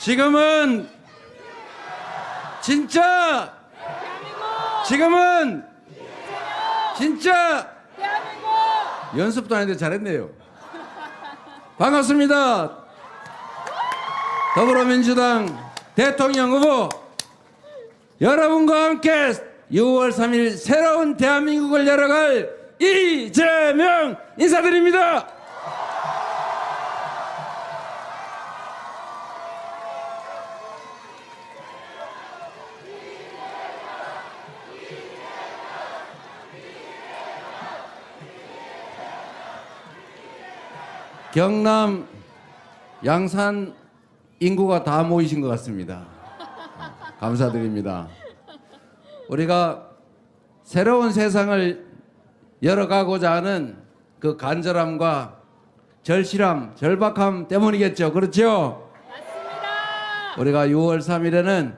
지금은 진짜 지금은 진짜 연습도 안 했는데 잘했네요. 반갑습니다. 더불어민주당 대통령 후보 여러분과 함께 6월 3일 새로운 대한민국을 열어갈 이재명 인사드립니다. 경남 양산 인구가 다 모이신 것 같습니다. 감사드립니다. 우리가 새로운 세상을 열어가고자 하는 그 간절함과 절실함, 절박함 때문이겠죠. 그렇죠? 맞습니다. 우리가 6월 3일에는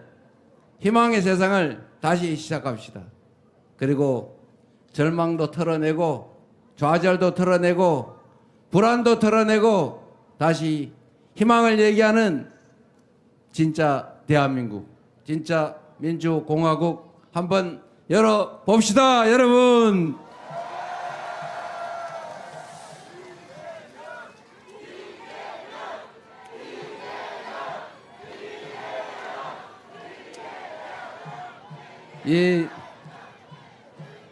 희망의 세상을 다시 시작합시다. 그리고 절망도 털어내고 좌절도 털어내고 불안도 털어내고 다시 희망을 얘기하는 진짜 대한민국, 진짜 민주공화국 한번 열어봅시다, 여러분. 이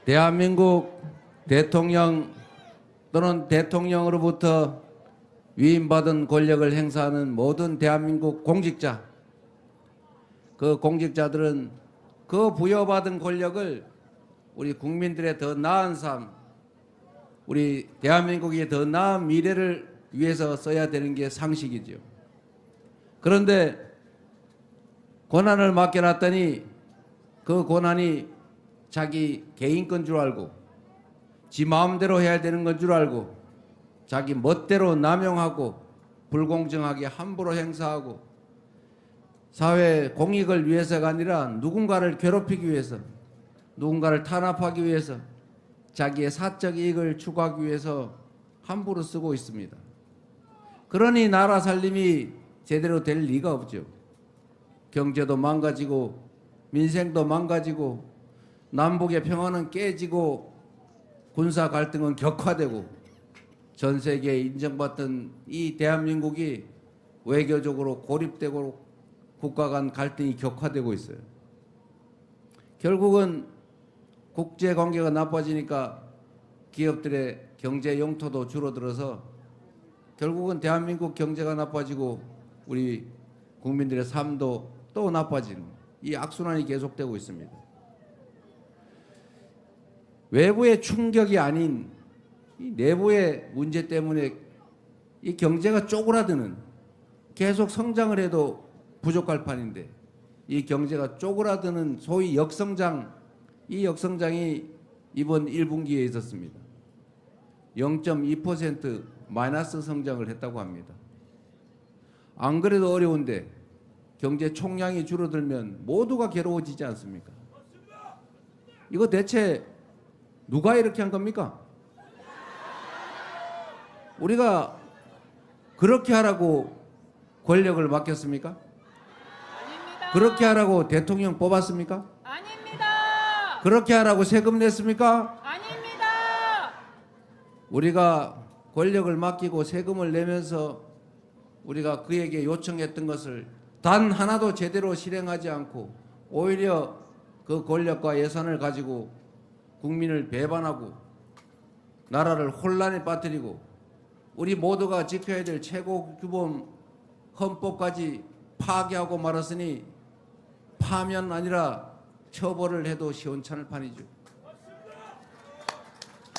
대한민국 대통령 또는 대통령으로부터 위임받은 권력을 행사하는 모든 대한민국 공직자, 그 공직자들은 그 부여받은 권력을 우리 국민들의 더 나은 삶, 우리 대한민국의 더 나은 미래를 위해서 써야 되는 게 상식이죠. 그런데 권한을 맡겨놨더니 그 권한이 자기 개인 건 줄 알고 지 마음대로 해야 되는 건 줄 알고 자기 멋대로 남용하고 불공정하게 함부로 행사하고 사회 공익을 위해서가 아니라 누군가를 괴롭히기 위해서, 누군가를 탄압하기 위해서, 자기의 사적 이익을 추구하기 위해서 함부로 쓰고 있습니다. 그러니 나라 살림이 제대로 될 리가 없죠. 경제도 망가지고 민생도 망가지고 남북의 평화는 깨지고 군사 갈등은 격화되고 전 세계에 인정받던 이 대한민국이 외교적으로 고립되고 국가 간 갈등이 격화되고 있어요. 결국은 국제관계가 나빠지니까 기업들의 경제 용토도 줄어들어서 결국은 대한민국 경제가 나빠지고 우리 국민들의 삶도 또 나빠지는 이 악순환이 계속되고 있습니다. 외부의 충격이 아닌 이 내부의 문제 때문에 이 경제가 쪼그라드는, 계속 성장을 해도 부족할 판인데 이 경제가 쪼그라드는 소위 역성장, 이 역성장이 이번 1분기에 있었습니다. 0.2% 마이너스 성장을 했다고 합니다. 안 그래도 어려운데 경제 총량이 줄어들면 모두가 괴로워지지 않습니까? 이거 대체 누가 이렇게 한 겁니까? 우리가 그렇게 하라고 권력을 맡겼습니까? 아닙니다. 그렇게 하라고 대통령 뽑았습니까? 아닙니다. 그렇게 하라고 세금 냈습니까? 아닙니다. 우리가 권력을 맡기고 세금을 내면서 우리가 그에게 요청했던 것을 단 하나도 제대로 실행하지 않고 오히려 그 권력과 예산을 가지고 국민을 배반하고 나라를 혼란에 빠뜨리고 우리 모두가 지켜야 될 최고 규범 헌법까지 파괴하고 말았으니 파면 아니라 처벌을 해도 시원찮을 판이죠.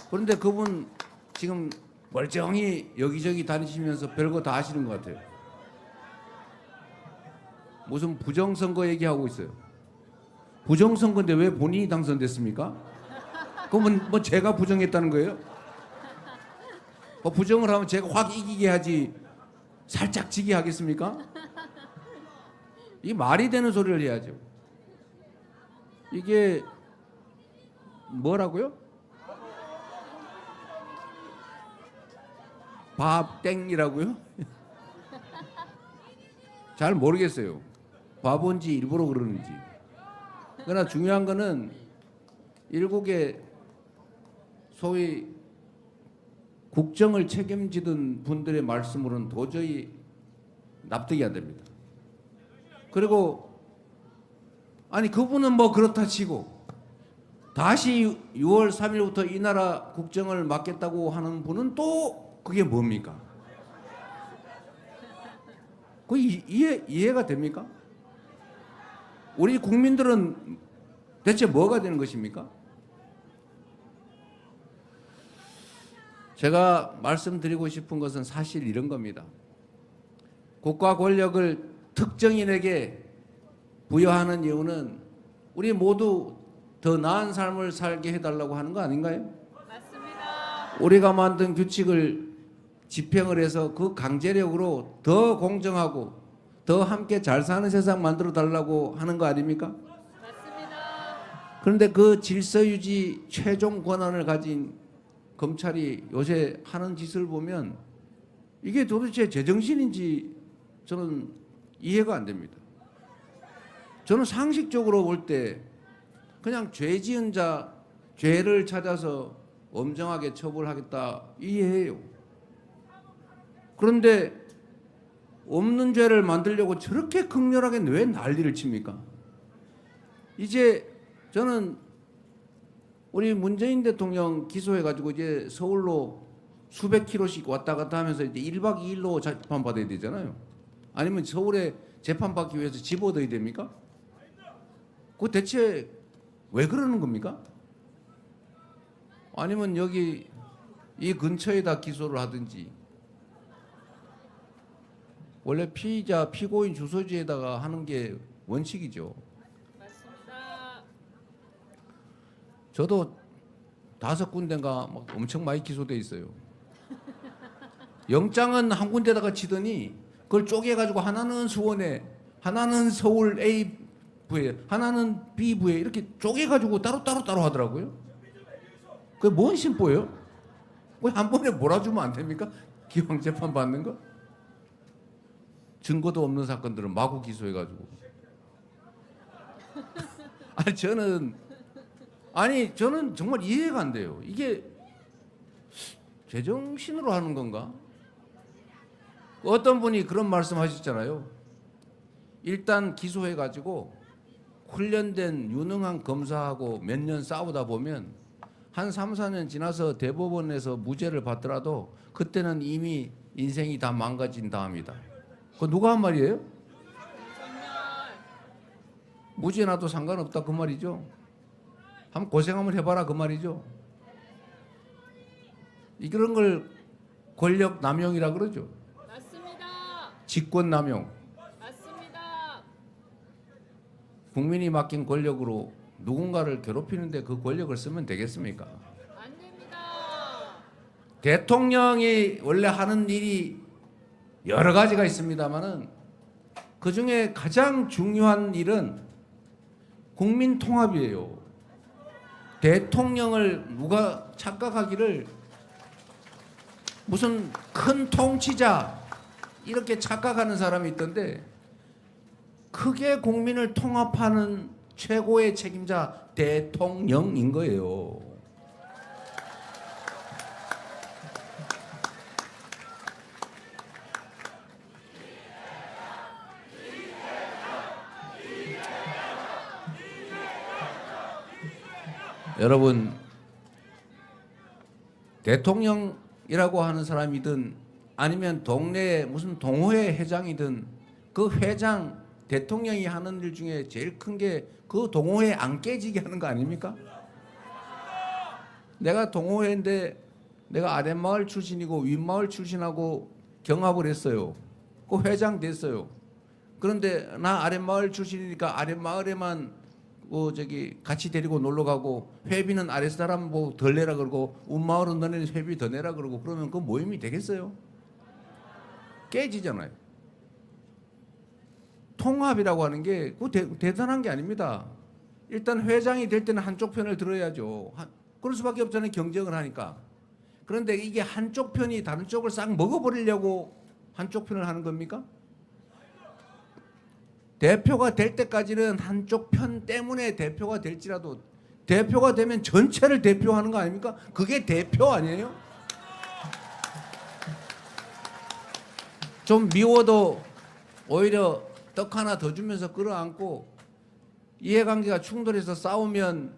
그런데 그분 지금 멀쩡히 여기저기 다니시면서 별거 다 하시는 것 같아요. 무슨 부정선거 얘기하고 있어요. 부정선거인데 왜 본인이 당선됐습니까? 그러면 뭐 제가 부정했다는 거예요? 부정을 하면 제가 확 이기게 하지 살짝 지게 하겠습니까? 이게 말이 되는 소리를 해야죠. 이게 뭐라고요? 밥 땡이라고요? 잘 모르겠어요. 바본지 일부러 그러는지. 그러나 중요한 거는 일국의 소위 국정을 책임지던 분들의 말씀으로는 도저히 납득이 안 됩니다. 그리고 아니 그분은 뭐 그렇다 치고 다시 6월 3일부터 이 나라 국정을 맡겠다고 하는 분은 또 그게 뭡니까? 그 이해가 됩니까? 우리 국민들은 대체 뭐가 되는 것입니까? 제가 말씀드리고 싶은 것은 사실 이런 겁니다. 국가 권력을 특정인에게 부여하는 이유는 우리 모두 더 나은 삶을 살게 해달라고 하는 거 아닌가요? 맞습니다. 우리가 만든 규칙을 집행을 해서 그 강제력으로 더 공정하고 더 함께 잘 사는 세상 만들어 달라고 하는 거 아닙니까? 맞습니다. 그런데 그 질서 유지 최종 권한을 가진 검찰이 요새 하는 짓을 보면 이게 도대체 제정신인지 저는 이해가 안 됩니다. 저는 상식적으로 볼 때 그냥 죄 지은 자 죄를 찾아서 엄정하게 처벌하겠다 이해해요. 그런데 없는 죄를 만들려고 저렇게 극렬하게 왜 난리를 칩니까? 이제 저는 우리 문재인 대통령 기소해가지고 이제 서울로 수백 킬로씩 왔다 갔다 하면서 이제 1박 2일로 재판 받아야 되잖아요. 아니면 서울에 재판 받기 위해서 집 얻어야 됩니까? 그 대체 왜 그러는 겁니까? 아니면 여기 이 근처에다 기소를 하든지 원래 피의자 피고인 주소지에다가 하는 게 원칙이죠. 맞습니다. 저도 5군데인가 막 엄청 많이 기소돼 있어요. 영장은 한 군데다가 치더니 그걸 쪼개가지고 하나는 수원에, 하나는 서울 A 부에, 하나는 B 부에 이렇게 쪼개가지고 따로 하더라고요. 그게 뭔 심보예요? 왜 한 번에 몰아주면 안 됩니까? 기왕 재판 받는 거? 증거도 없는 사건들은 마구 기소해가지고. 저는 정말 이해가 안 돼요. 이게 제정신으로 하는 건가? 어떤 분이 그런 말씀하셨잖아요. 일단 기소해가지고 훈련된 유능한 검사하고 몇 년 싸우다 보면 한 3, 4년 지나서 대법원에서 무죄를 받더라도 그때는 이미 인생이 다 망가진 다음이다. 그거 누가 한 말이에요? 무죄 나도 상관없다 그 말이죠. 한번 고생 한번 해봐라 그 말이죠. 이런 걸 권력 남용이라 그러죠. 맞습니다. 직권 남용. 맞습니다. 국민이 맡긴 권력으로 누군가를 괴롭히는데 그 권력을 쓰면 되겠습니까? 안 됩니다. 대통령이 원래 하는 일이 여러 가지가 있습니다만은 그 중에 가장 중요한 일은 국민 통합이에요. 대통령을 누가 착각하기를 무슨 큰 통치자 이렇게 착각하는 사람이 있던데 크게 국민을 통합하는 최고의 책임자 대통령인 거예요. 여러분, 대통령이라고 하는 사람이든 아니면 동네에 무슨 동호회 회장이든 그 회장 대통령이 하는 일 중에 제일 큰 게 그 동호회 안 깨지게 하는 거 아닙니까? 내가 동호회인데 내가 아랫마을 출신이고 윗마을 출신하고 경합을 했어요. 그 회장 됐어요. 그런데 나 아랫마을 출신이니까 아랫마을에만 같이 데리고 놀러 가고 회비는 아랫사람 뭐 덜 내라 그러고 윗마을은 너네 회비 더 내라 그러고 그러면 그 모임이 되겠어요? 깨지잖아요. 통합이라고 하는 게 대단한 게 아닙니다. 일단 회장이 될 때는 한쪽 편을 들어야죠. 그럴 수밖에 없잖아요. 경쟁을 하니까. 그런데 이게 한쪽 편이 다른 쪽을 싹 먹어버리려고 한쪽 편을 하는 겁니까? 대표가 될 때까지는 한쪽 편 때문에 대표가 될지라도 대표가 되면 전체를 대표하는 거 아닙니까? 그게 대표 아니에요? 좀 미워도 오히려 떡 하나 더 주면서 끌어안고 이해관계가 충돌해서 싸우면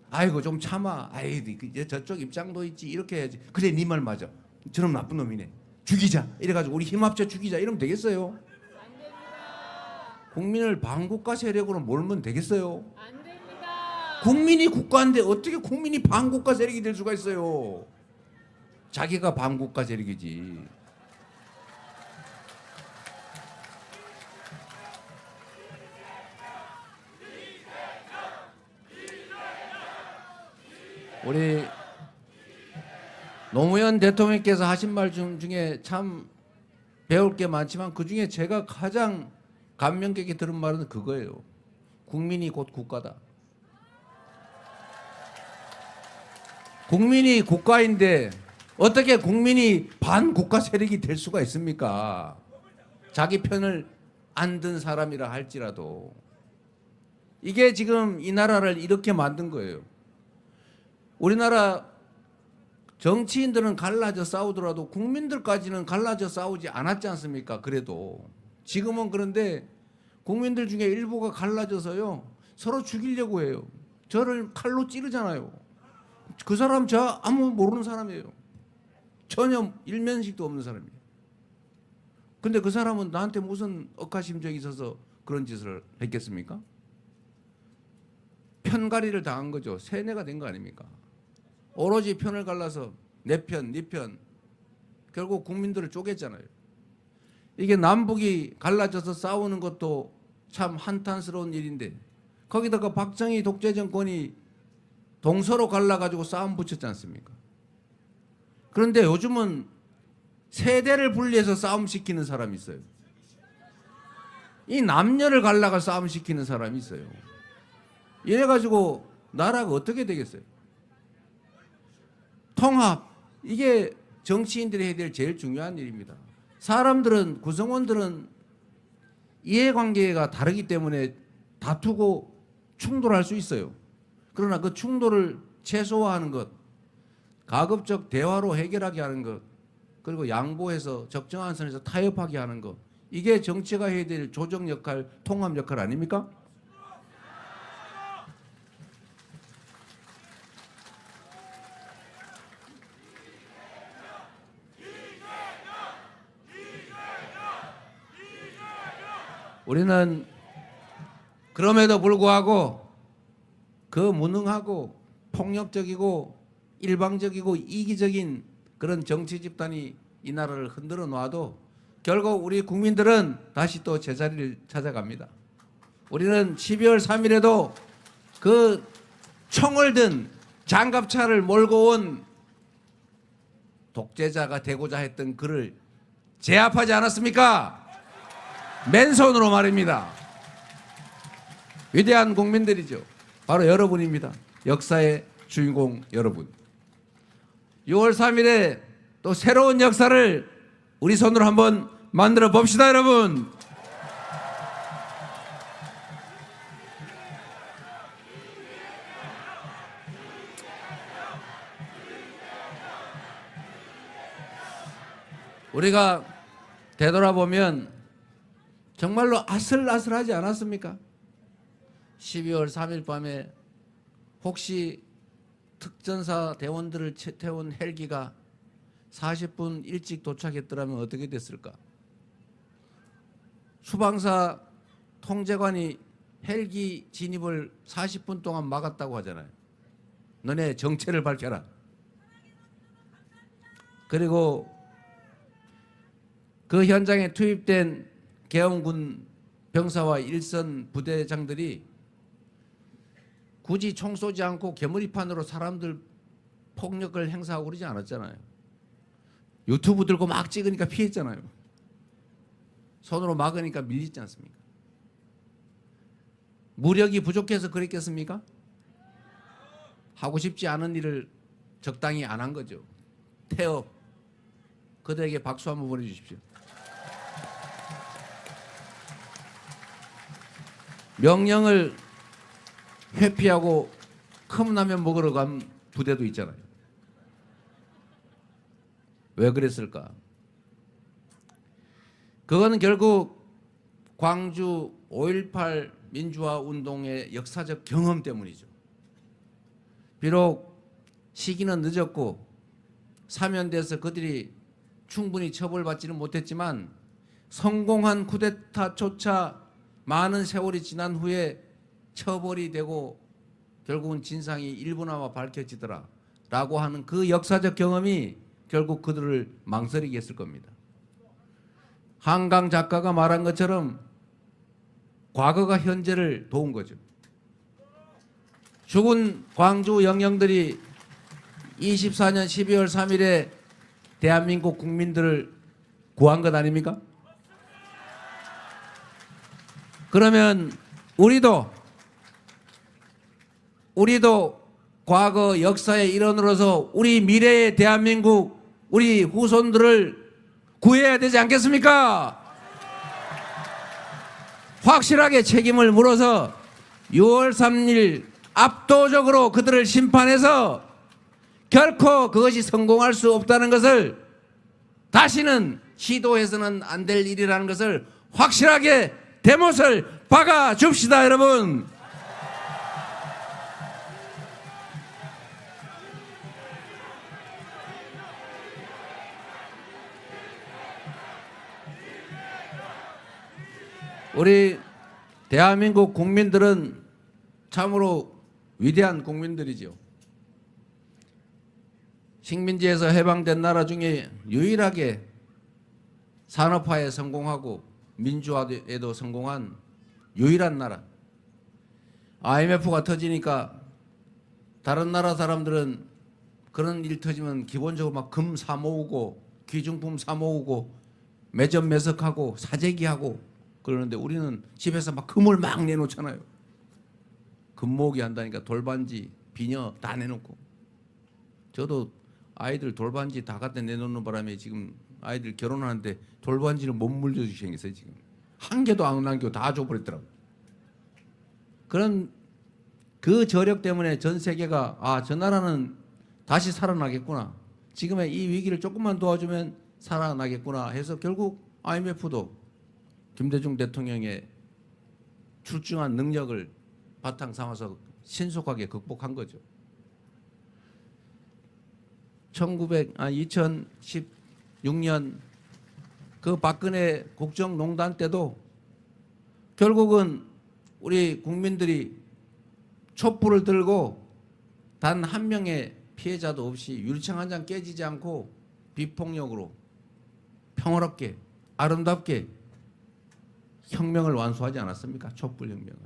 아이고 좀 참아. 아이 저쪽 입장도 있지. 이렇게 해야지. 그래 네 말 맞아. 저놈 나쁜 놈이네. 죽이자. 이래가지고 우리 힘 합쳐 죽이자. 이러면 되겠어요? 안 됩니다. 국민을 반국가 세력으로 몰면 되겠어요? 안 됩니다. 국민이 국가인데 어떻게 국민이 반국가 세력이 될 수가 있어요? 자기가 반국가 세력이지. 우리 노무현 대통령께서 하신 말 중에 참 배울 게 많지만 그 중에 제가 가장 감명 깊게 들은 말은 그거예요. 국민이 곧 국가다. 국민이 국가인데 어떻게 국민이 반국가 세력이 될 수가 있습니까? 자기 편을 안 든 사람이라 할지라도. 이게 지금 이 나라를 이렇게 만든 거예요. 우리나라 정치인들은 갈라져 싸우더라도 국민들까지는 갈라져 싸우지 않았지 않습니까? 그래도 지금은 그런데 국민들 중에 일부가 갈라져서요 서로 죽이려고 해요. 저를 칼로 찌르잖아요. 그 사람 저 아무 모르는 사람이에요. 전혀 일면식도 없는 사람이에요. 근데 그 사람은 나한테 무슨 억하심정이 있어서 그런 짓을 했겠습니까? 편가리를 당한 거죠. 세뇌가 된 거 아닙니까? 오로지 편을 갈라서 내 편, 네 편. 결국 국민들을 쪼갰잖아요. 이게 남북이 갈라져서 싸우는 것도 참 한탄스러운 일인데 거기다가 박정희 독재 정권이 동서로 갈라가지고 싸움 붙였지 않습니까? 그런데 요즘은 세대를 분리해서 싸움시키는 사람이 있어요. 이 남녀를 갈라가 싸움시키는 사람이 있어요. 이래가지고 나라가 어떻게 되겠어요? 통합, 이게 정치인들이 해야 될 제일 중요한 일입니다. 사람들은, 구성원들은 이해관계가 다르기 때문에 다투고 충돌할 수 있어요. 그러나 그 충돌을 최소화하는 것, 가급적 대화로 해결하게 하는 것, 그리고 양보해서 적정한 선에서 타협하게 하는 것, 이게 정치가 해야 될 조정 역할, 통합 역할 아닙니까? 우리는 그럼에도 불구하고 그 무능하고 폭력적이고 일방적이고 이기적인 그런 정치 집단이 이 나라를 흔들어 놔도 결국 우리 국민들은 다시 또 제자리를 찾아갑니다. 우리는 12월 3일에도 그 총을 든 장갑차를 몰고 온 독재자가 되고자 했던 그를 제압하지 않았습니까? 맨손으로 말입니다. 위대한 국민들이죠. 바로 여러분입니다. 역사의 주인공 여러분. 6월 3일에 또 새로운 역사를 우리 손으로 한번 만들어 봅시다, 여러분. 우리가 되돌아보면 정말로 아슬아슬하지 않았습니까? 12월 3일 밤에 혹시 특전사 대원들을 태운 헬기가 40분 일찍 도착했더라면 어떻게 됐을까? 수방사 통제관이 헬기 진입을 40분 동안 막았다고 하잖아요. 너네 정체를 밝혀라. 그리고 그 현장에 투입된 계엄군 병사와 일선 부대장들이 굳이 총 쏘지 않고 개머리판으로 사람들 폭력을 행사하고 그러지 않았잖아요. 유튜브 들고 막 찍으니까 피했잖아요. 손으로 막으니까 밀리지 않습니까? 무력이 부족해서 그랬겠습니까? 하고 싶지 않은 일을 적당히 안 한 거죠. 태업. 그들에게 박수 한번 보내주십시오. 명령을 회피하고 컵라면 먹으러 간 부대도 있잖아요. 왜 그랬을까? 그거는 결국 광주 5.18 민주화 운동의 역사적 경험 때문이죠. 비록 시기는 늦었고 사면돼서 그들이 충분히 처벌받지는 못했지만 성공한 쿠데타조차 많은 세월이 지난 후에 처벌이 되고 결국은 진상이 일부나마 밝혀지더라 라고 하는 그 역사적 경험이 결국 그들을 망설이게 했을 겁니다. 한강 작가가 말한 것처럼 과거가 현재를 도운 거죠. 죽은 광주 영령들이 24년 12월 3일에 대한민국 국민들을 구한 것 아닙니까? 그러면 우리도 과거 역사의 일원으로서 우리 미래의 대한민국 우리 후손들을 구해야 되지 않겠습니까? 확실하게 책임을 물어서 6월 3일 압도적으로 그들을 심판해서 결코 그것이 성공할 수 없다는 것을 다시는 시도해서는 안 될 일이라는 것을 확실하게 대못을 박아 줍시다, 여러분. 우리 대한민국 국민들은 참으로 위대한 국민들이죠. 식민지에서 해방된 나라 중에 유일하게 산업화에 성공하고 민주화에도 성공한 유일한 나라. IMF가 터지니까 다른 나라 사람들은 그런 일 터지면 기본적으로 막 금 사 모으고 귀중품 사 모으고 매점 매석하고 사재기하고 그러는데 우리는 집에서 막 금을 막 내놓잖아요. 금 모으기 한다니까 돌반지, 비녀 다 내놓고. 저도 아이들 돌반지 다 갖다 내놓는 바람에 지금 아이들 결혼하는데 돌반지를 못 물려주게 생겼어요. 지금 한 개도 안 남기고 다 줘버렸더라고요. 그런 그 저력 때문에 전 세계가 아, 저 나라는 다시 살아나겠구나. 지금의 이 위기를 조금만 도와주면 살아나겠구나 해서 결국 IMF도 김대중 대통령의 출중한 능력을 바탕 삼아서 신속하게 극복한 거죠. 2016년 그 박근혜 국정농단 때도 결국은 우리 국민들이 촛불을 들고 단 한 명의 피해자도 없이 유리창 한 장 깨지지 않고 비폭력으로 평화롭게 아름답게 혁명을 완수하지 않았습니까? 촛불혁명을.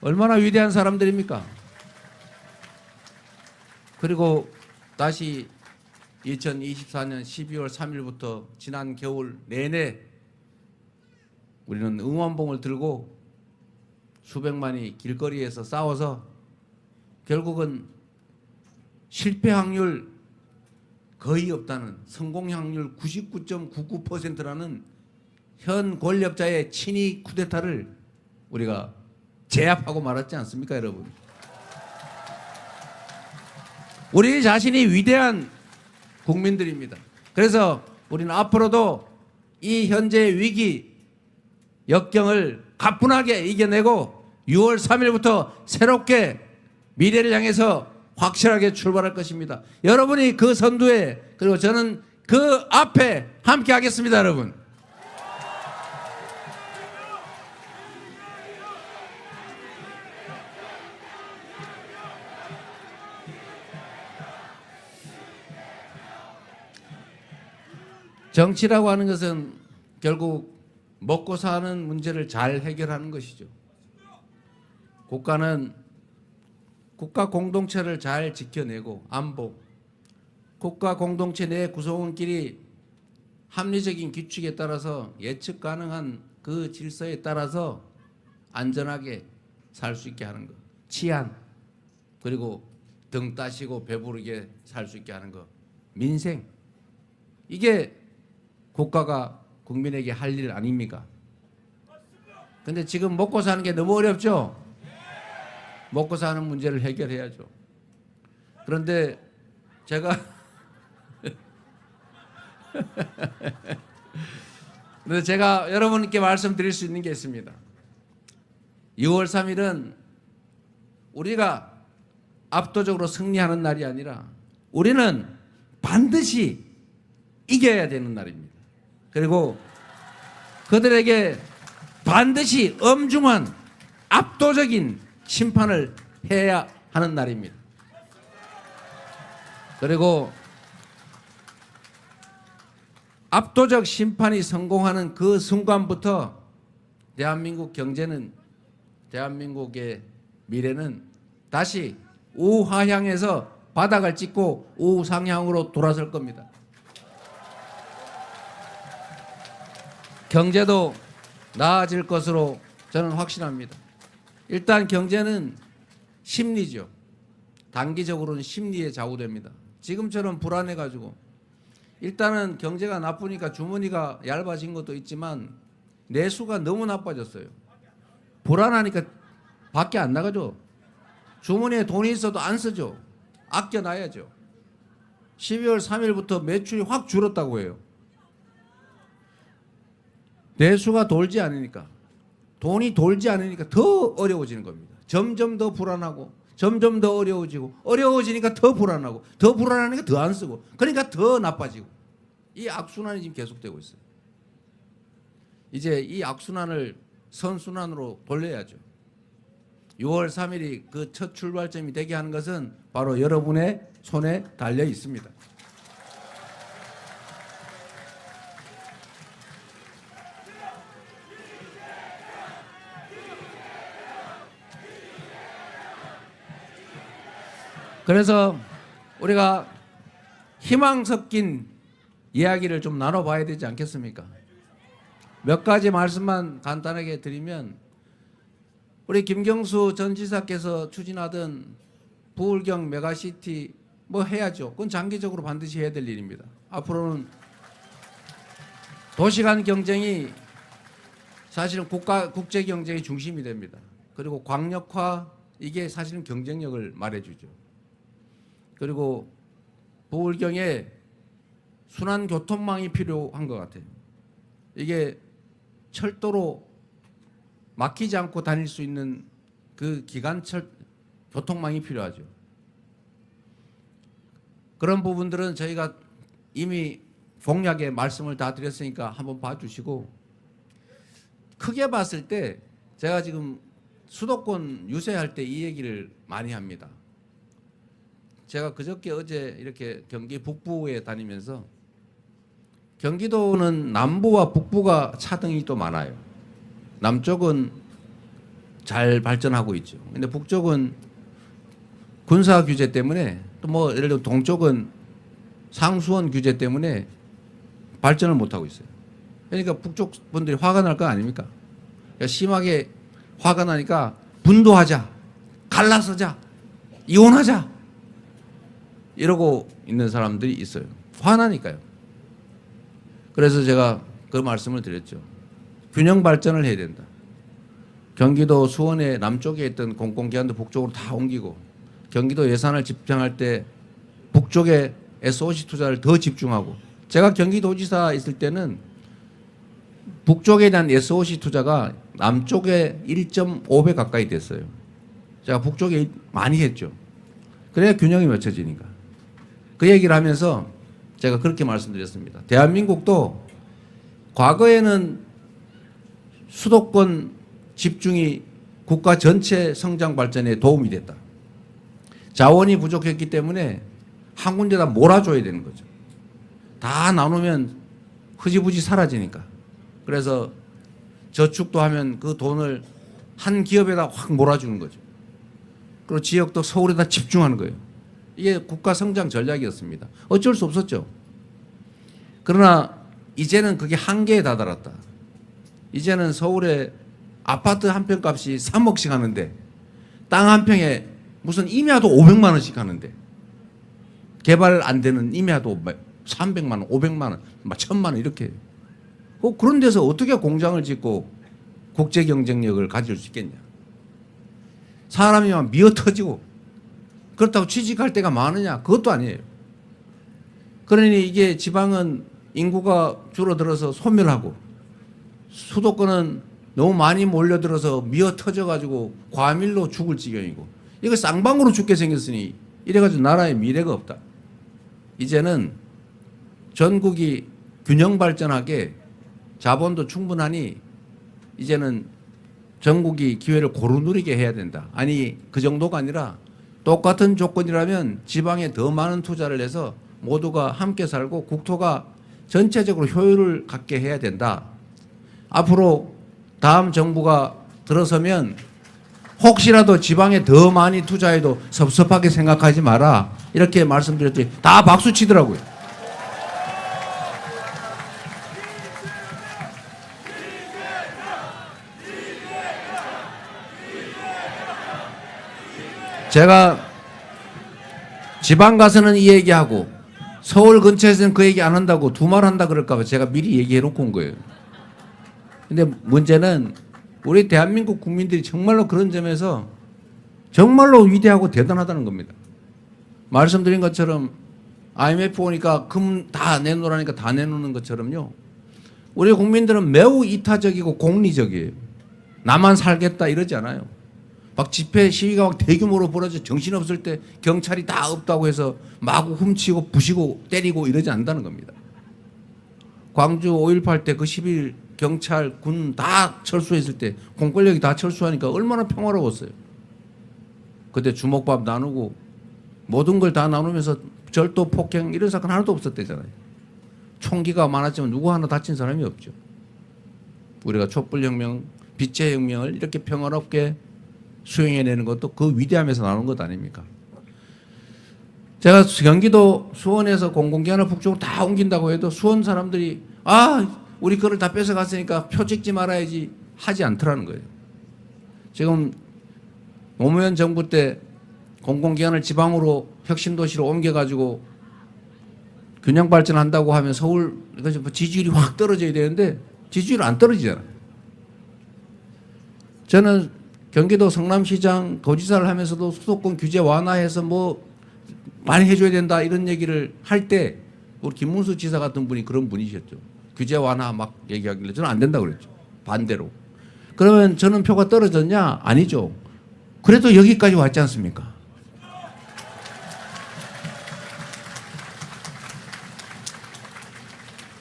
얼마나 위대한 사람들입니까? 그리고 다시 2024년 12월 3일부터 지난 겨울 내내 우리는 응원봉을 들고 수백만이 길거리에서 싸워서 결국은 실패 확률 거의 없다는 성공 확률 99.99%라는 현 권력자의 친위 쿠데타를 우리가 제압하고 말았지 않습니까, 여러분? 우리 자신이 위대한 국민들입니다. 그래서 우리는 앞으로도 이 현재의 위기 역경을 가뿐하게 이겨내고 6월 3일부터 새롭게 미래를 향해서 확실하게 출발할 것입니다. 여러분이 그 선두에 그리고 저는 그 앞에 함께 하겠습니다, 여러분. 정치라고 하는 것은 결국 먹고 사는 문제를 잘 해결하는 것이죠. 국가는 국가 공동체를 잘 지켜내고 안보, 국가 공동체 내 구성원끼리 합리적인 규칙에 따라서 예측 가능한 그 질서에 따라서 안전하게 살 수 있게 하는 것, 치안, 그리고 등 따시고 배부르게 살 수 있게 하는 것, 민생, 이게 국가가 국민에게 할 일 아닙니까? 근데 지금 먹고 사는 게 너무 어렵죠? 먹고 사는 문제를 해결해야죠. 그런데 제가 근데 제가 여러분께 말씀드릴 수 있는 게 있습니다. 6월 3일은 우리가 압도적으로 승리하는 날이 아니라 우리는 반드시 이겨야 되는 날입니다. 그리고 그들에게 반드시 엄중한 압도적인 심판을 해야 하는 날입니다. 그리고 압도적 심판이 성공하는 그 순간부터 대한민국 경제는, 대한민국의 미래는 다시 우하향에서 바닥을 찍고 우상향으로 돌아설 겁니다. 경제도 나아질 것으로 저는 확신합니다. 일단 경제는 심리죠. 단기적으로는 심리에 좌우됩니다. 지금처럼 불안해가지고 일단은 경제가 나쁘니까 주머니가 얇아진 것도 있지만 내수가 너무 나빠졌어요. 불안하니까 밖에 안 나가죠. 주머니에 돈이 있어도 안 쓰죠. 아껴놔야죠. 12월 3일부터 매출이 확 줄었다고 해요. 내수가 돌지 않으니까, 돈이 돌지 않으니까 더 어려워지는 겁니다. 점점 더 불안하고 점점 더 어려워지고, 어려워지니까 더 불안하고, 더 불안하니까 더 안 쓰고, 그러니까 더 나빠지고, 이 악순환이 지금 계속되고 있어요. 이제 이 악순환을 선순환으로 돌려야죠. 6월 3일이 그 첫 출발점이 되게 하는 것은 바로 여러분의 손에 달려 있습니다. 그래서 우리가 희망 섞인 이야기를 좀 나눠봐야 되지 않겠습니까? 몇 가지 말씀만 간단하게 드리면, 우리 김경수 전 지사께서 추진하던 부울경 메가시티 뭐 해야죠. 그건 장기적으로 반드시 해야 될 일입니다. 앞으로는 도시간 경쟁이 사실은 국제 경쟁의 중심이 됩니다. 그리고 광역화, 이게 사실은 경쟁력을 말해주죠. 그리고 부울경에 순환 교통망이 필요한 것 같아요. 이게 철도로 막히지 않고 다닐 수 있는 그 기간철 교통망이 필요하죠. 그런 부분들은 저희가 이미 공약에 말씀을 다 드렸으니까 한번 봐주시고, 크게 봤을 때 제가 지금 수도권 유세할 때 이 얘기를 많이 합니다. 제가 그저께 어제 이렇게 경기 북부에 다니면서, 경기도는 남부와 북부가 차등이 또 많아요. 남쪽은 잘 발전하고 있죠. 근데 북쪽은 군사 규제 때문에, 또 뭐 예를 들어 동쪽은 상수원 규제 때문에 발전을 못 하고 있어요. 그러니까 북쪽 분들이 화가 날 거 아닙니까? 그러니까 심하게 화가 나니까 분도하자, 갈라서자, 이혼하자 이러고 있는 사람들이 있어요. 화나니까요. 그래서 제가 그 말씀을 드렸죠. 균형 발전을 해야 된다. 경기도 수원의 남쪽에 있던 공공기관도 북쪽으로 다 옮기고, 경기도 예산을 집행할 때 북쪽에 SOC 투자를 더 집중하고, 제가 경기도지사 있을 때는 북쪽에 대한 SOC 투자가 남쪽에 1.5배 가까이 됐어요. 제가 북쪽에 많이 했죠. 그래야 균형이 맞춰지니까. 그 얘기를 하면서 제가 그렇게 말씀드렸습니다. 대한민국도 과거에는 수도권 집중이 국가 전체 성장 발전에 도움이 됐다. 자원이 부족했기 때문에 한 군데다 몰아줘야 되는 거죠. 다 나누면 흐지부지 사라지니까. 그래서 저축도 하면 그 돈을 한 기업에다 확 몰아주는 거죠. 그리고 지역도 서울에다 집중하는 거예요. 이게 국가 성장 전략이었습니다. 어쩔 수 없었죠. 그러나 이제는 그게 한계에 다다랐다. 이제는 서울에 아파트 한 평 값이 3억씩 하는데, 땅 한 평에 무슨 임야도 500만 원씩 하는데, 개발 안 되는 임야도 300만 원, 500만 원, 1000만 원 이렇게 해요. 그런 데서 어떻게 공장을 짓고 국제 경쟁력을 가질 수 있겠냐. 사람이 막 미어 터지고 그렇다고 취직할 때가 많으냐. 그것도 아니에요. 그러니 이게 지방은 인구가 줄어들어서 소멸하고 수도권은 너무 많이 몰려들어서 미어 터져가지고 과밀로 죽을 지경이고 이거 쌍방으로 죽게 생겼으니 이래가지고 나라에 미래가 없다. 이제는 전국이 균형 발전하게 자본도 충분하니 이제는 전국이 기회를 고루 누리게 해야 된다. 아니 그 정도가 아니라 똑같은 조건이라면 지방에 더 많은 투자를 해서 모두가 함께 살고 국토가 전체적으로 효율을 갖게 해야 된다. 앞으로 다음 정부가 들어서면 혹시라도 지방에 더 많이 투자해도 섭섭하게 생각하지 마라. 이렇게 말씀드렸더니 다 박수 치더라고요. 제가 지방 가서는 이 얘기하고 서울 근처에서는 그 얘기 안 한다고 두말 한다 그럴까 봐 제가 미리 얘기해 놓고 온 거예요. 근데 문제는 우리 대한민국 국민들이 정말로 그런 점에서 정말로 위대하고 대단하다는 겁니다. 말씀드린 것처럼 IMF 오니까 금 다 내놓으라니까 다 내놓는 것처럼요. 우리 국민들은 매우 이타적이고 공리적이에요. 나만 살겠다 이러지 않아요. 막 집회 시위가 막 대규모로 벌어져 정신없을 때 경찰이 다 없다고 해서 마구 훔치고 부시고 때리고 이러지 않는다는 겁니다. 광주 5.18 때 그 10일 경찰 군 다 철수했을 때 공권력이 다 철수하니까 얼마나 평화로웠어요. 그때 주먹밥 나누고 모든 걸 다 나누면서 절도 폭행 이런 사건 하나도 없었대잖아요. 총기가 많았지만 누구 하나 다친 사람이 없죠. 우리가 촛불혁명, 빛의 혁명을 이렇게 평화롭게 수행해내는 것도 그 위대함에서 나오는 것 아닙니까? 제가 경기도 수원에서 공공기관을 북쪽으로 다 옮긴다고 해도 수원 사람들이 우리 거를 다 뺏어갔으니까 표 찍지 말아야지 하지 않더라는 거예요. 지금 노무현 정부 때 공공기관을 지방으로 혁신도시로 옮겨가지고 균형 발전한다고 하면 서울 지지율이 확 떨어져야 되는데 지지율 안 떨어지잖아요. 저는 경기도 성남시장 도지사를 하면서도 수도권 규제 완화해서 뭐 많이 해줘야 된다 이런 얘기를 할 때 우리 김문수 지사 같은 분이 그런 분이셨죠. 규제 완화 막 얘기하길래 저는 안 된다고 그랬죠. 반대로. 그러면 저는 표가 떨어졌냐? 아니죠. 그래도 여기까지 왔지 않습니까?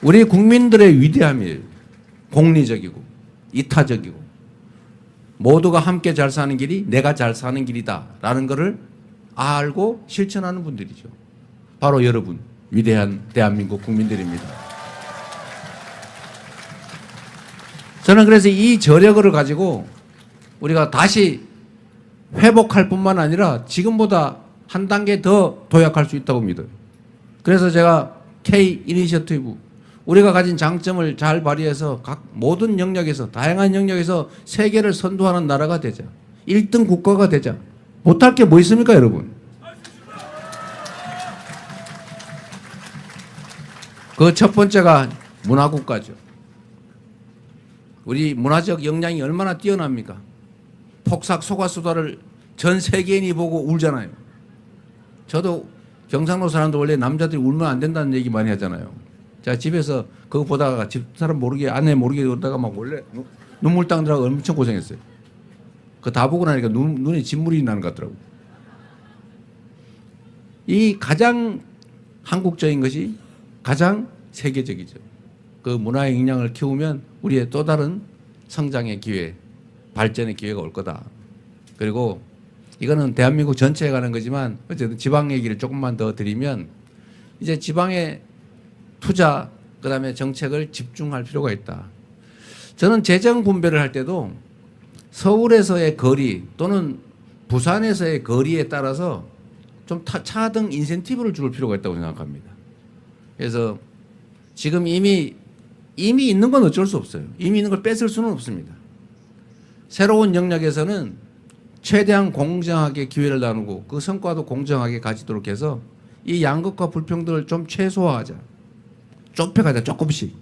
우리 국민들의 위대함이에요. 공리적이고 이타적이고 모두가 함께 잘 사는 길이 내가 잘 사는 길이다 라는 것을 알고 실천하는 분들이죠. 바로 여러분 위대한 대한민국 국민들입니다. 저는 그래서 이 저력을 가지고 우리가 다시 회복할 뿐만 아니라 지금보다 한 단계 더 도약할 수 있다고 믿어요. 그래서 제가 K 이니셔티브 우리가 가진 장점을 잘 발휘해서 각 모든 영역에서 다양한 영역에서 세계를 선도하는 나라가 되자. 1등 국가가 되자. 못할 게 뭐 있습니까, 여러분? 그 첫 번째가 문화국가죠. 우리 문화적 역량이 얼마나 뛰어납니까? 폭삭 속았수다를 전 세계인이 보고 울잖아요. 저도 경상도 사람도 원래 남자들이 울면 안 된다는 얘기 많이 하잖아요. 제가 집에서 그거 보다가 집사람 모르게 아내 모르게 오다가 막 원래 눈물 닦느라고 엄청 고생했어요. 그거 다 보고 나니까 눈에 진물이 나는 것 같더라고요. 이 가장 한국적인 것이 가장 세계적이죠. 그 문화의 역량을 키우면 우리의 또 다른 성장의 기회, 발전의 기회가 올 거다. 그리고 이거는 대한민국 전체에 관한 거지만 어쨌든 지방 얘기를 조금만 더 드리면 이제 지방의 투자 그다음에 정책을 집중할 필요가 있다. 저는 재정 분배를 할 때도 서울에서의 거리 또는 부산에서의 거리에 따라서 좀 차등 인센티브를 줄 필요가 있다고 생각합니다. 그래서 지금 이미 있는 건 어쩔 수 없어요. 이미 있는 걸 뺏을 수는 없습니다. 새로운 영역에서는 최대한 공정하게 기회를 나누고 그 성과도 공정하게 가지도록 해서 이 양극화 불평등을 좀 최소화하자. 좁혀가자 조금씩.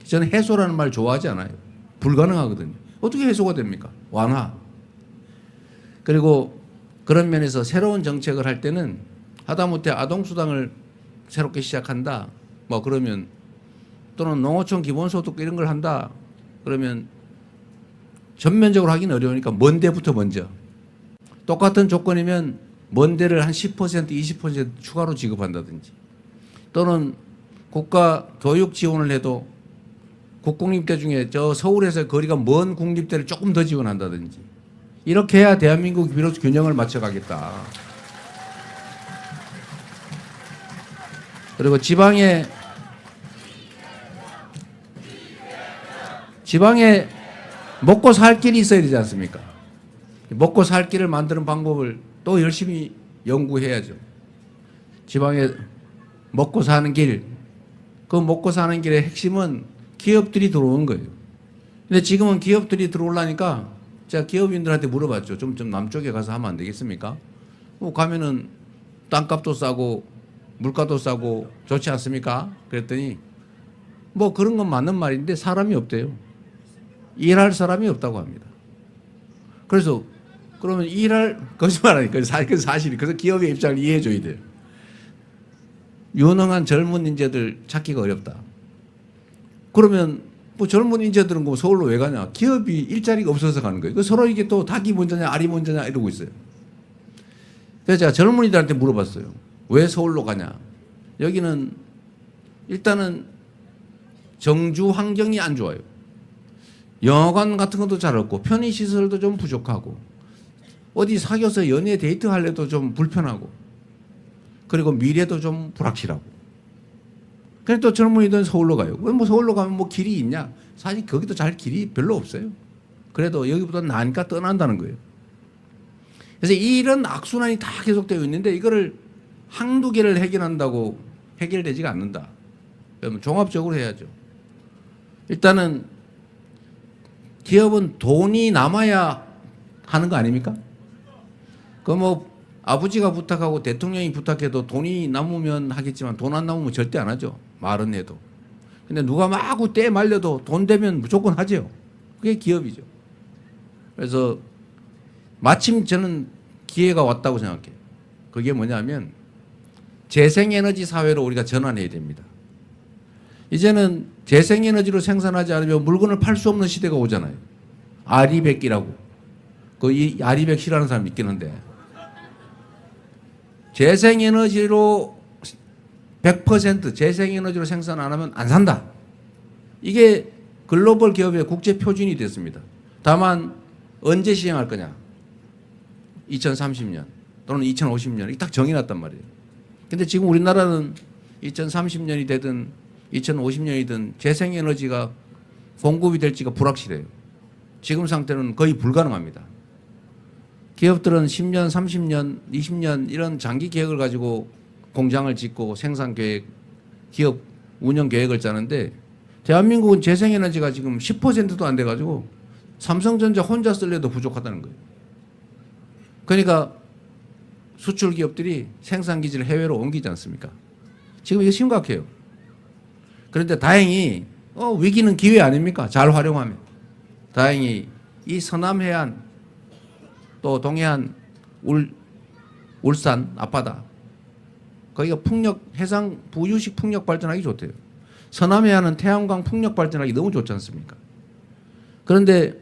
저는 해소라는 말 좋아하지 않아요. 불가능하거든요. 어떻게 해소가 됩니까? 완화. 그리고 그런 면에서 새로운 정책을 할 때는 하다못해 아동수당을 새롭게 시작한다. 뭐 그러면 또는 농어촌 기본소득 이런 걸 한다. 그러면 전면적으로 하기는 어려우니까 먼 데부터 먼저. 똑같은 조건이면 먼 데를 한 10%, 20% 추가로 지급한다든지. 또는 국가 교육 지원을 해도 국공립대 중에 저 서울에서 거리가 먼 국립대를 조금 더 지원한다든지. 이렇게 해야 대한민국이 비로소 균형을 맞춰가겠다. 그리고 지방에 먹고 살 길이 있어야 되지 않습니까? 먹고 살 길을 만드는 방법을 또 열심히 연구해야죠. 지방에 먹고 사는 길, 그 먹고 사는 길의 핵심은 기업들이 들어오는 거예요. 근데 지금은 기업들이 들어오려니까 제가 기업인들한테 물어봤죠. 좀 남쪽에 가서 하면 안 되겠습니까? 뭐 가면은 땅값도 싸고 물가도 싸고 좋지 않습니까? 그랬더니 뭐 그런 건 맞는 말인데 사람이 없대요. 일할 사람이 없다고 합니다. 그래서 그러면 거짓말하니까 그 사실이. 그래서 기업의 입장을 이해해 줘야 돼요. 유능한 젊은 인재들 찾기가 어렵다. 그러면 뭐 젊은 인재들은 뭐 서울로 왜 가냐? 기업이 일자리가 없어서 가는 거예요. 서로 이게 또 닭이 먼저냐 알이 먼저냐 이러고 있어요. 그래서 제가 젊은이들한테 물어봤어요. 왜 서울로 가냐? 여기는 일단은 정주 환경이 안 좋아요. 영화관 같은 것도 잘 없고 편의시설도 좀 부족하고 어디 사귀어서 연애 데이트 하려도 좀 불편하고 그리고 미래도 좀 불확실하고 그래서 또 젊은이들은 서울로 가요. 왜 뭐 서울로 가면 뭐 길이 있냐? 사실 거기도 잘 길이 별로 없어요. 그래도 여기보다 나으니까 떠난다는 거예요. 그래서 이런 악순환이 다 계속되어 있는데 이거를 한두 개를 해결한다고 해결되지가 않는다. 그러면 종합적으로 해야죠. 일단은 기업은 돈이 남아야 하는 거 아닙니까? 그 뭐 아버지가 부탁하고 대통령이 부탁해도 돈이 남으면 하겠지만 돈 안 남으면 절대 안 하죠. 말은 해도. 근데 누가 마구 때 말려도 돈 되면 무조건 하죠. 그게 기업이죠. 그래서 마침 저는 기회가 왔다고 생각해요. 그게 뭐냐면 재생에너지 사회로 우리가 전환해야 됩니다. 이제는 재생에너지로 생산하지 않으면 물건을 팔 수 없는 시대가 오잖아요. 아리백기라고. 이 아리백 싫어하는 사람 있겠는데. 재생에너지로 100% 재생에너지로 생산 안 하면 안 산다. 이게 글로벌 기업의 국제 표준이 됐습니다. 다만 언제 시행할 거냐? 2030년 또는 2050년 딱 정해놨단 말이에요. 근데 지금 우리나라는 2030년이 되든 2050년이든 재생에너지가 공급이 될지가 불확실해요. 지금 상태는 거의 불가능합니다. 기업들은 10년, 30년, 20년 이런 장기 계획을 가지고 공장을 짓고 생산 계획, 기업 운영 계획을 짜는데 대한민국은 재생에너지가 지금 10%도 안 돼가지고 삼성전자 혼자 쓸래도 부족하다는 거예요. 그러니까 수출 기업들이 생산 기지를 해외로 옮기지 않습니까? 지금 이게 심각해요. 그런데 다행히 위기는 기회 아닙니까? 잘 활용하면. 다행히 이 서남해안 또 동해안 울산 앞바다 거기가 해상 부유식 풍력 발전하기 좋대요. 서남해안은 태양광 풍력 발전하기 너무 좋지 않습니까? 그런데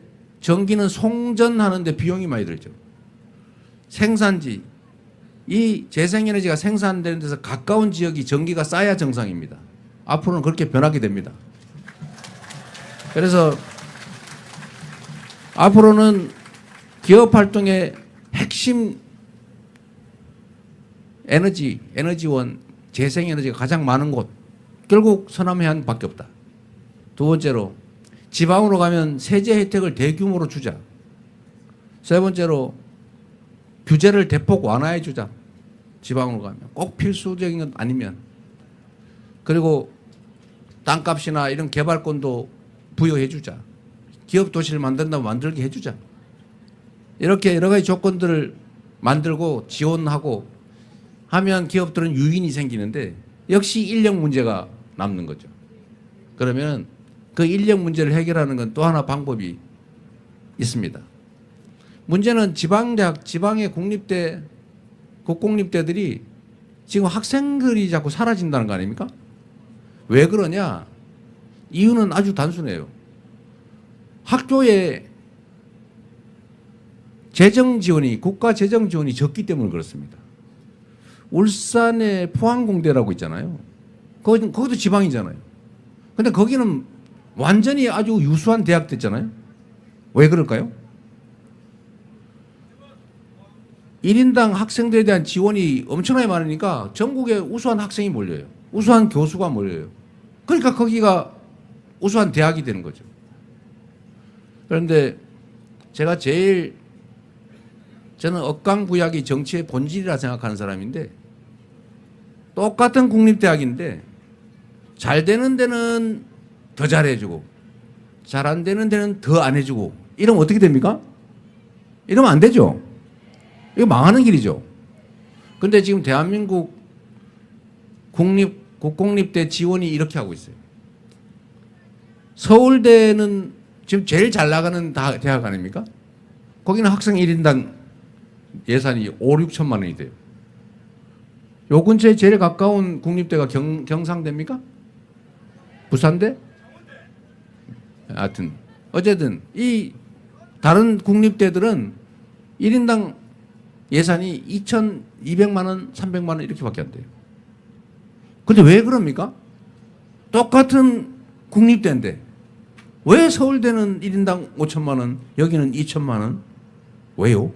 전기는 송전하는데 비용이 많이 들죠. 생산지 이 재생에너지가 생산되는 데서 가까운 지역이 전기가 싸야 정상입니다. 앞으로는 그렇게 변하게 됩니다. 그래서 앞으로는 기업 활동의 핵심 에너지원, 재생에너지가 가장 많은 곳 결국 서남해안밖에 없다. 두 번째로 지방으로 가면 세제 혜택을 대규모로 주자. 세 번째로 규제를 대폭 완화해 주자. 지방으로 가면 꼭 필수적인 건 아니면. 그리고 땅값이나 이런 개발권도 부여해 주자. 기업 도시를 만든다고 만들게 해 주자. 이렇게 여러 가지 조건들을 만들고 지원하고 하면 기업들은 유인이 생기는데 역시 인력 문제가 남는 거죠. 그러면 그 인력 문제를 해결하는 건 또 하나 방법이 있습니다. 문제는 지방대학, 지방의 국립대, 국공립대들이 지금 학생들이 자꾸 사라진다는 거 아닙니까? 왜 그러냐? 이유는 아주 단순해요. 학교에 재정 지원이, 국가 재정 지원이 적기 때문에 그렇습니다. 울산의 포항공대라고 있잖아요. 거기도 지방이잖아요. 근데 거기는 완전히 아주 유수한 대학 됐잖아요. 왜 그럴까요? 1인당 학생들에 대한 지원이 엄청나게 많으니까 전국에 우수한 학생이 몰려요. 우수한 교수가 몰려요. 그러니까 거기가 우수한 대학이 되는 거죠. 그런데 제가 저는 억강부약이 정치의 본질이라 생각하는 사람인데, 똑같은 국립대학인데 잘 되는 데는 더 잘해주고 잘 안 되는 데는 더 안 해주고, 이러면 어떻게 됩니까? 이러면 안 되죠. 이거 망하는 길이죠. 근데 지금 대한민국 국공립대 지원이 이렇게 하고 있어요. 서울대는 지금 제일 잘 나가는 대학 아닙니까? 거기는 학생 1인당 예산이 5, 6천만 원이 돼요. 요 근처에 제일 가까운 국립대가 경상대입니까? 부산대? 하여튼 어쨌든 이 다른 국립대들은 1인당 예산이 2,200만 원, 300만 원 이렇게밖에 안 돼요. 근데 왜 그럽니까? 똑같은 국립대인데 왜 서울대는 1인당 5천만 원, 여기는 2천만 원? 왜요?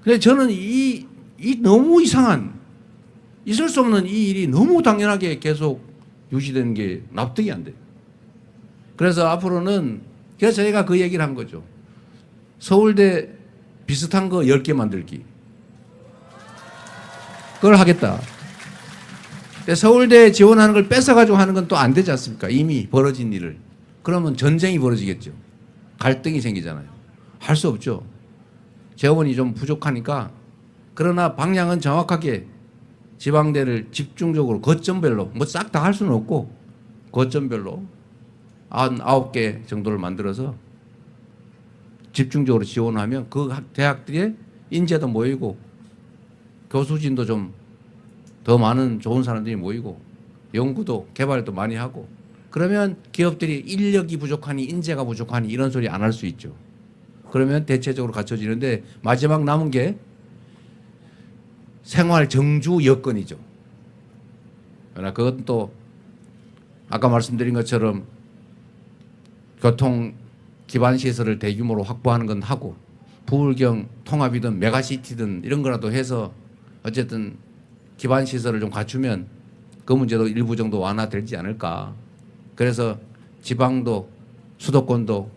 근데 저는 이 너무 이상한, 있을 수 없는 이 일이 너무 당연하게 계속 유지되는 게 납득이 안 돼요. 그래서 앞으로는, 그래서 저희가 그 얘기를 한 거죠. 서울대 비슷한 거 10개 만들기. 그걸 하겠다. 근데 서울대 지원하는 걸 뺏어가지고 하는 건 또 안 되지 않습니까? 이미 벌어진 일을. 그러면 전쟁이 벌어지겠죠. 갈등이 생기잖아요. 할 수 없죠. 재원이 좀 부족하니까. 그러나 방향은 정확하게 지방대를 집중적으로 거점별로, 뭐 싹 다 할 수는 없고 거점별로 9개 정도를 만들어서 집중적으로 지원하면 그 대학들의 인재도 모이고 교수진도 좀 더 많은 좋은 사람들이 모이고 연구도 개발도 많이 하고, 그러면 기업들이 인력이 부족하니 인재가 부족하니 이런 소리 안 할 수 있죠. 그러면 대체적으로 갖춰지는데, 마지막 남은 게 생활 정주 여건이죠. 그러나 그건 또 아까 말씀드린 것처럼 교통 기반 시설을 대규모로 확보하는 건 하고, 부울경 통합이든 메가시티든 이런 거라도 해서 어쨌든 기반 시설을 좀 갖추면 그 문제도 일부 정도 완화되지 않을까. 그래서 지방도 수도권도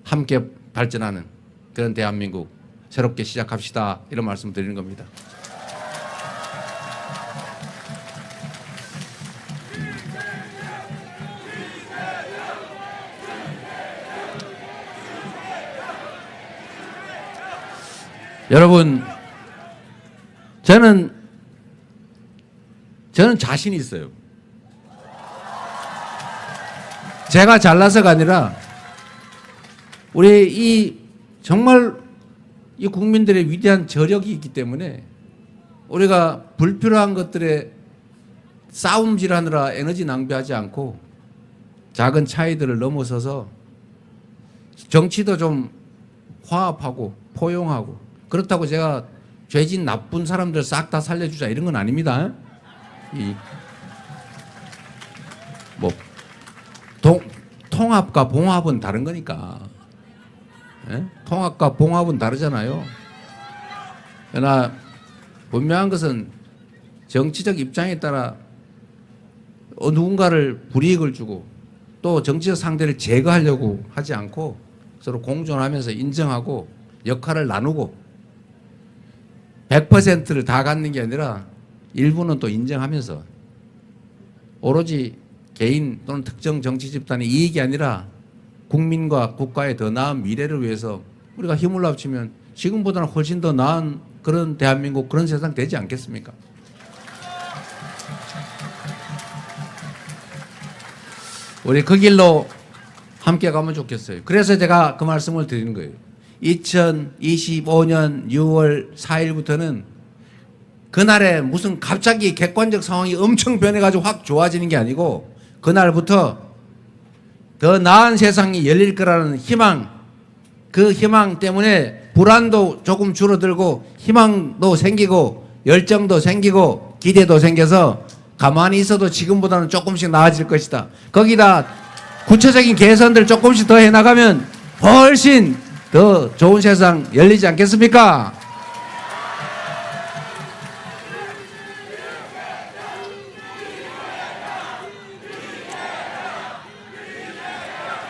함께 발전하는 그런 대한민국 새롭게 시작합시다, 이런 말씀 드리는 겁니다. 여러분, 저는 자신 있어요. 제가 잘나서가 아니라 우리 정말 이 국민들의 위대한 저력이 있기 때문에 우리가 불필요한 것들에 싸움질하느라 에너지 낭비하지 않고 작은 차이들을 넘어서서 정치도 좀 화합하고 포용하고, 그렇다고 제가 죄진 나쁜 사람들 싹 다 살려주자 이런 건 아닙니다. 통합과 봉합은 다른 거니까. 예? 통합과 봉합은 다르잖아요. 그러나 분명한 것은 정치적 입장에 따라 누군가를 불이익을 주고 또 정치적 상대를 제거하려고 하지 않고 서로 공존하면서 인정하고 역할을 나누고 100%를 다 갖는 게 아니라 일부는 또 인정하면서 오로지 개인 또는 특정 정치 집단의 이익이 아니라 국민과 국가의 더 나은 미래를 위해서 우리가 힘을 합치면 지금보다는 훨씬 더 나은 그런 대한민국, 그런 세상 되지 않겠습니까? 우리 그 길로 함께 가면 좋겠어요. 그래서 제가 그 말씀을 드리는 거예요. 2025년 6월 4일부터는 그날에 무슨 갑자기 객관적 상황이 엄청 변해가지고 확 좋아지는 게 아니고 그날부터 더 나은 세상이 열릴 거라는 희망, 그 희망 때문에 불안도 조금 줄어들고 희망도 생기고 열정도 생기고 기대도 생겨서 가만히 있어도 지금보다는 조금씩 나아질 것이다. 거기다 구체적인 개선들 조금씩 더 해나가면 훨씬 더 좋은 세상 열리지 않겠습니까?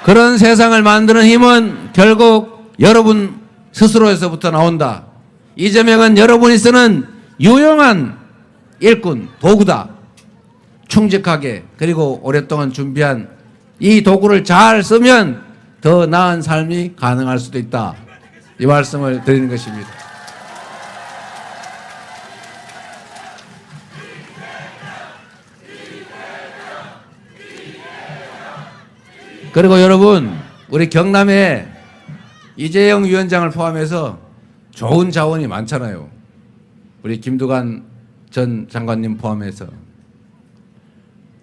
그런 세상을 만드는 힘은 결국 여러분 스스로에서부터 나온다. 이재명은 여러분이 쓰는 유용한 일꾼, 도구다. 충직하게 그리고 오랫동안 준비한 이 도구를 잘 쓰면 더 나은 삶이 가능할 수도 있다. 이 말씀을 드리는 것입니다. 그리고 여러분, 우리 경남에 이재영 위원장을 포함해서 좋은 자원이 많잖아요. 우리 김두관 전 장관님 포함해서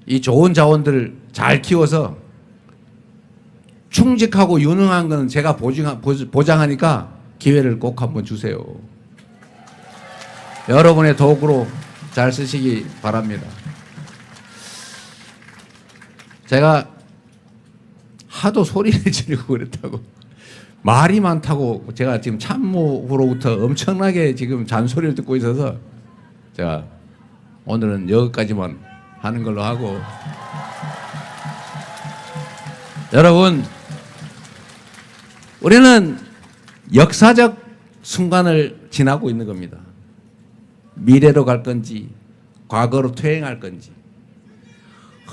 이 좋은 자원들을 잘 키워서 충직하고 유능한 건 제가 보장하니까 기회를 꼭 한번 주세요. 여러분의 도구로 잘 쓰시기 바랍니다. 제가 하도 소리를 지르고 그랬다고 말이 많다고 제가 지금 참모로부터 엄청나게 지금 잔소리를 듣고 있어서 제가 오늘은 여기까지만 하는 걸로 하고 여러분 우리는 역사적 순간을 지나고 있는 겁니다. 미래로 갈 건지 과거로 퇴행할 건지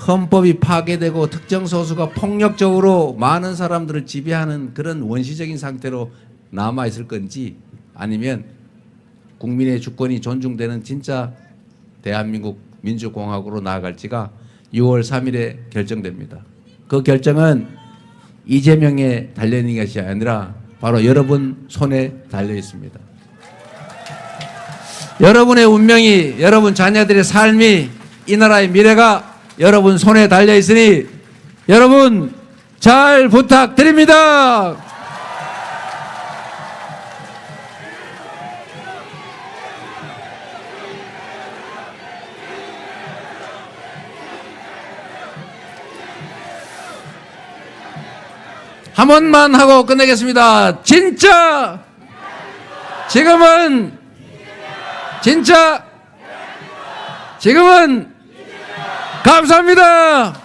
헌법이 파괴되고 특정 소수가 폭력적으로 많은 사람들을 지배하는 그런 원시적인 상태로 남아있을 건지 아니면 국민의 주권이 존중되는 진짜 대한민국 민주공화국으로 나아갈지가 6월 3일에 결정됩니다. 그 결정은 이재명에 달려있는 것이 아니라 바로 여러분 손에 달려 있습니다. 여러분의 운명이, 여러분 자녀들의 삶이, 이 나라의 미래가 여러분 손에 달려 있으니 여러분 잘 부탁드립니다. 한 번만 하고 끝내겠습니다. 진짜 지금은 감사합니다.